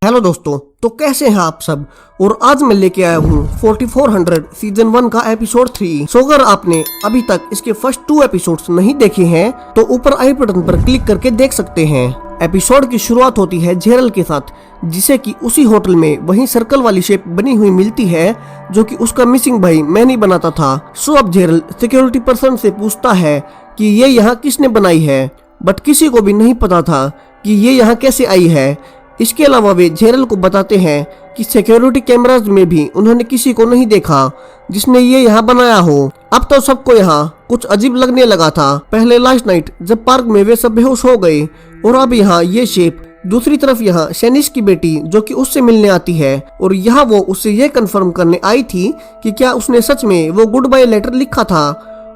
Hello दोस्तों, तो कैसे हैं आप सब। और आज मैं लेके आया हूँ 4400 सीजन 1 का एपिसोड 3। सो अगर आपने अभी तक इसके फर्स्ट 2 एपिसोड्स नहीं देखे हैं तो ऊपर आई बटन पर क्लिक करके देख सकते हैं। एपिसोड की शुरुआत होती है जेरल के साथ, जिसे कि उसी होटल में वही सर्कल वाली शेप बनी हुई मिलती है जो कि उसका मिसिंग भाई मैनी बनाता था। सो अब जेरल सिक्योरिटी पर्सन से पूछता है कि ये यहाँ किसने बनाई है, बट किसी को भी नहीं पता था कि ये यहाँ कैसे आई है। इसके अलावा वे जेरल को बताते हैं कि सिक्योरिटी कैमराज में भी उन्होंने किसी को नहीं देखा जिसने ये यहाँ बनाया हो। अब तो सबको यहाँ कुछ अजीब लगने लगा था। पहले लास्ट नाइट जब पार्क में वे सब बेहोश हो गए, और अब यहाँ ये शेप। दूसरी तरफ यहाँ सैनिश की बेटी जो कि उससे मिलने आती है, और यहाँ वो उससे ये कंफर्म करने आई थी कि क्या उसने सच में वो गुड बाय लेटर लिखा था,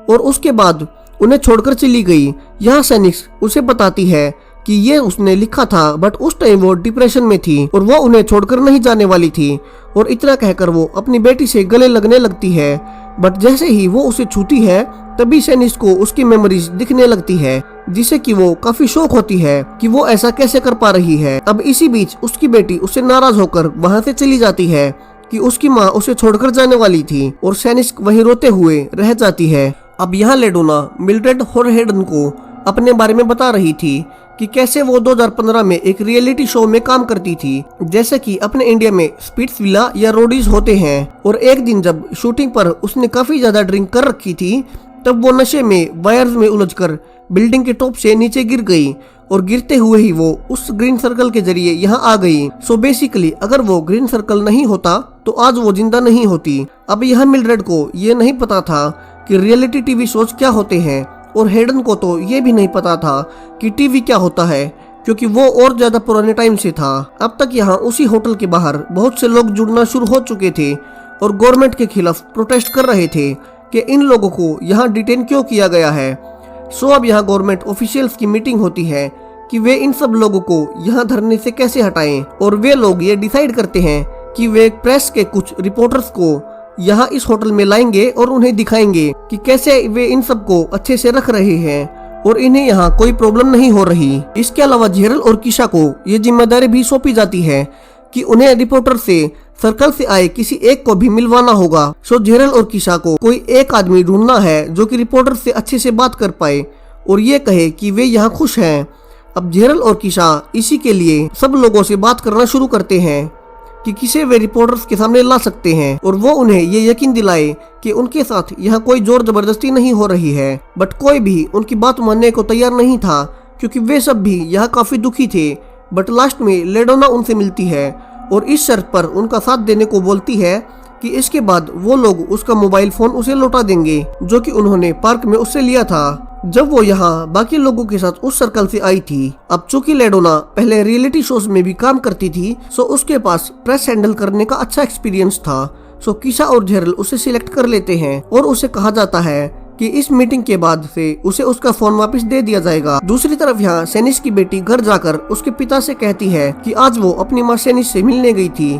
और उसके बाद उन्हें छोड़कर चली गई। यहाँ सैनिश उसे बताती है कि ये उसने लिखा था, बट उस टाइम वो डिप्रेशन में थी और वो उन्हें छोड़कर नहीं जाने वाली थी। और इतना कहकर वो अपनी बेटी से गले लगने लगती है, बट जैसे ही वो उसे छूती है तभी सैनिश को उसकी मेमोरीज दिखने लगती है, जिसे कि वो काफी शौक होती है कि वो ऐसा कैसे कर पा रही है। अब इसी बीच उसकी बेटी उससे नाराज होकर वहाँ से चली जाती है कि उसकी माँ उसे छोड़कर जाने वाली थी, और सैनिश वहीं रोते हुए रह जाती है। अब यहाँ लेडोना मिल्ड्रेड और हेडन को अपने बारे में बता रही थी कि कैसे वो 2015 में एक रियलिटी शो में काम करती थी, जैसे कि अपने इंडिया में स्पिट्सविला या रोडीज होते हैं। और एक दिन जब शूटिंग पर उसने काफी ज्यादा ड्रिंक कर रखी थी, तब वो नशे में वायर्स में उलझकर बिल्डिंग के टॉप से नीचे गिर गई, और गिरते हुए ही वो उस ग्रीन सर्कल के जरिए यहाँ आ गई। सो बेसिकली अगर वो ग्रीन सर्कल नहीं होता तो आज वो जिंदा नहीं होती। अब यहाँ मिल्ड्रेड को ये नहीं पता था कि रियलिटी टीवी शोज क्या होते हैं, और हेडन को तो ये भी नहीं पता था कि टीवी क्या होता है, क्योंकि वो और ज्यादा पुराने टाइम से था। अब तक यहाँ उसी होटल के बाहर बहुत से लोग जुड़ना शुरू हो चुके थे और गवर्नमेंट के खिलाफ प्रोटेस्ट कर रहे थे कि इन लोगों को यहाँ डिटेन क्यों किया गया है। सो अब यहाँ गवर्नमेंट ऑफिशियल्स की मीटिंग होती है कि वे इन सब लोगों को यहाँ धरने से कैसे हटाएं, और वे लोग ये डिसाइड करते हैं कि वे प्रेस के कुछ रिपोर्टर्स को यहाँ इस होटल में लाएंगे और उन्हें दिखाएंगे कि कैसे वे इन सबको अच्छे से रख रहे हैं और इन्हें यहाँ कोई प्रॉब्लम नहीं हो रही। इसके अलावा जेरल और किशा को ये जिम्मेदारी भी सौंपी जाती है कि उन्हें रिपोर्टर से सर्कल से आए किसी एक को भी मिलवाना होगा। सो जेरल और किशा को कोई एक आदमी ढूंढना है जो कि रिपोर्टर से अच्छे से बात कर पाए और ये कहे कि वे यहाँ खुश हैं। अब जेरल और किशा इसी के लिए सब लोगों से बात करना शुरू करते हैं कि किसे वे रिपोर्टर्स के सामने ला सकते हैं, और वो उन्हें ये यकीन दिलाए कि उनके साथ यहाँ कोई जोर जबरदस्ती नहीं हो रही है। बट कोई भी उनकी बात मानने को तैयार नहीं था, क्योंकि वे सब भी यहाँ काफी दुखी थे। बट लास्ट में लेडोना उनसे मिलती है और इस शर्त पर उनका साथ देने को बोलती है कि इसके बाद वो लोग उसका मोबाइल फोन उसे लौटा देंगे जो कि उन्होंने पार्क में उससे लिया था जब वो यहाँ बाकी लोगों के साथ उस सर्कल से आई थी। अब चूंकि लेडोना पहले रियलिटी शोज में भी काम करती थी, सो उसके पास प्रेस हैंडल करने का अच्छा एक्सपीरियंस था। सो किशा और जेरल उसे सिलेक्ट कर लेते हैं और उसे कहा जाता है कि इस मीटिंग के बाद से उसे उसका फोन वापस दे दिया जाएगा। दूसरी तरफ यहाँ सैनिश की बेटी घर जाकर उसके पिता से कहती है कि आज वो अपनी माँ सैनिश से मिलने गई थी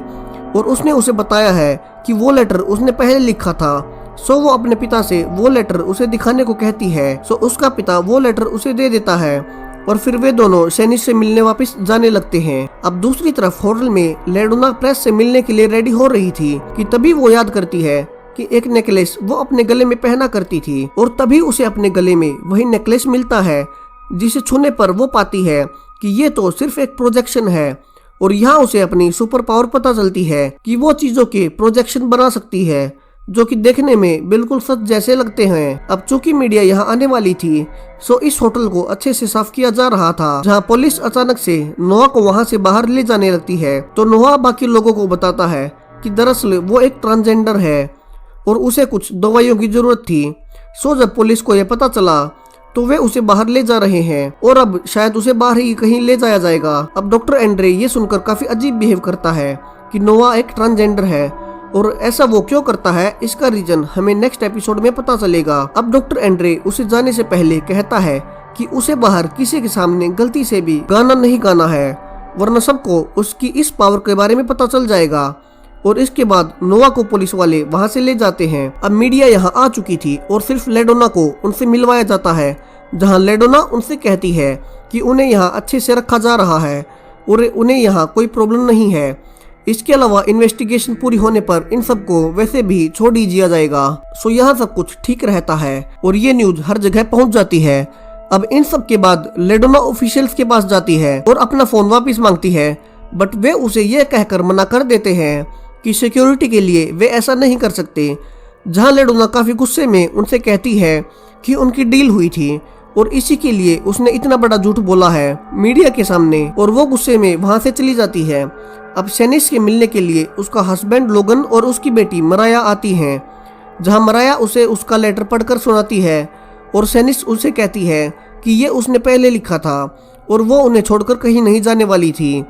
और उसने उसे बताया है कि वो लेटर उसने पहले लिखा था। सो वो अपने पिता से वो लेटर उसे दिखाने को कहती है। सो उसका पिता वो लेटर उसे दे देता है और फिर वे दोनों सैनिश से मिलने वापस जाने लगते हैं। अब दूसरी तरफ होटल में लेडोना प्रेस से मिलने के लिए रेडी हो रही थी कि तभी वो याद करती है कि एक नेकलेस वो अपने गले में पहना करती थी, और तभी उसे अपने गले में वही नेकलेस मिलता है, जिसे छूने पर वो पाती है कि ये तो सिर्फ एक प्रोजेक्शन है। और यहाँ उसे अपनी सुपर पावर पता चलती है कि वो चीजों के प्रोजेक्शन बना सकती है जो कि देखने में बिल्कुल सच जैसे लगते हैं। अब चूंकि मीडिया यहाँ आने वाली थी, सो इस होटल को अच्छे से साफ किया जा रहा था, जहाँ पुलिस अचानक से नोआ को वहाँ से बाहर ले जाने लगती है। तो नोआ बाकी लोगों को बताता है कि दरअसल वो एक ट्रांसजेंडर है और उसे कुछ दवाइयों की जरूरत थी। सो जब पुलिस को यह पता चला तो वे उसे बाहर ले जा रहे हैं और अब शायद उसे बाहर ही कहीं ले जाया जाएगा। अब डॉक्टर एंड्रे ये सुनकर काफी अजीब बिहेव करता है कि नोआ एक ट्रांसजेंडर है, और ऐसा वो क्यों करता है इसका रीजन हमें नेक्स्ट एपिसोड में पता चलेगा। अब डॉक्टर एंड्रे उसे जाने से पहले कहता है कि उसे बाहर किसी के सामने गलती से भी गाना नहीं गाना है, वरना सबको उसकी इस पावर के बारे में पता चल जाएगा। और इसके बाद नोआ को पुलिस वाले वहां से ले जाते हैं। अब मीडिया यहाँ आ चुकी थी और सिर्फ लेडोना को उनसे मिलवाया जाता है, जहाँ लेडोना उनसे कहती है कि उन्हें यहाँ अच्छे से रखा जा रहा है और उन्हें यहाँ कोई प्रॉब्लम नहीं है। इसके अलावा इन्वेस्टिगेशन पूरी होने पर इन सबको वैसे भी छोड़ ही दिया जाएगा। सो यहाँ सब कुछ ठीक रहता है और ये न्यूज हर जगह पहुंच जाती है। अब इन सब के बाद लेडोना ऑफिशियल्स के पास जाती है और अपना फोन वापस मांगती है, बट वे उसे यह कहकर मना कर देते हैं कि सिक्योरिटी के लिए वे ऐसा नहीं कर सकते। जहां लेडोना काफी गुस्से में उनसे कहती है कि उनकी डील हुई थी और इसी के लिए उसने इतना बड़ा झूठ बोला है मीडिया के सामने, और वो गुस्से में वहां से चली जाती है। अब सैनिस के मिलने के लिए उसका हस्बैंड लोगन और उसकी बेटी मराया आती हैं, जहां मराया उसे उसका लेटर पढ़कर सुनाती है और सैनिस उसे कहती है कि ये उसने पहले लिखा था और वो उन्हें छोड़कर कहीं नहीं जाने वाली थी।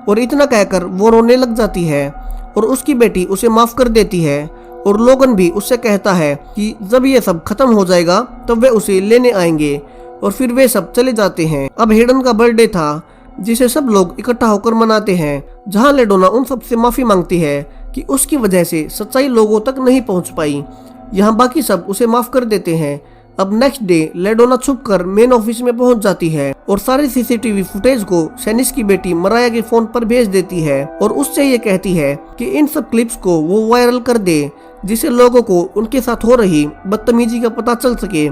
और इतना कहकर वो रोने लग जाती है और उसकी बेटी उसे माफ कर देती है और लोगन भी उससे कहता है कि जब ये सब खत्म हो जाएगा तब वे उसे लेने आएंगे, और फिर वे सब चले जाते हैं। अब हेडन का बर्थडे था जिसे सब लोग इकट्ठा होकर मनाते हैं, जहां लेडोना उन सब से माफी मांगती है कि उसकी वजह से सच्चाई लोगों तक नहीं पहुंच पाई। यहाँ बाकी सब उसे माफ कर देते हैं। अब नेक्स्ट डे लेडोना छुपकर मेन ऑफिस में पहुंच जाती है और सारे सीसीटीवी फुटेज को सैनिस की बेटी मराया के फोन पर भेज देती है और उससे ये कहती है कि इन सब क्लिप्स को वो वायरल कर दे, जिससे लोगों को उनके साथ हो रही बदतमीजी का पता चल सके।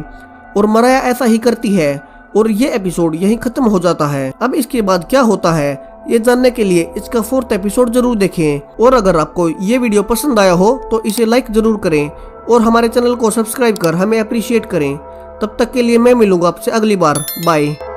और मराया ऐसा ही करती है और ये एपिसोड यहीं खत्म हो जाता है। अब इसके बाद क्या होता है ये जानने के लिए इसका 4th एपिसोड जरूर देखें, और अगर आपको ये वीडियो पसंद आया हो तो इसे लाइक जरूर करें और हमारे चैनल को सब्सक्राइब कर हमें अप्रिशिएट करें। तब तक के लिए मैं मिलूंगा आपसे अगली बार। बाय।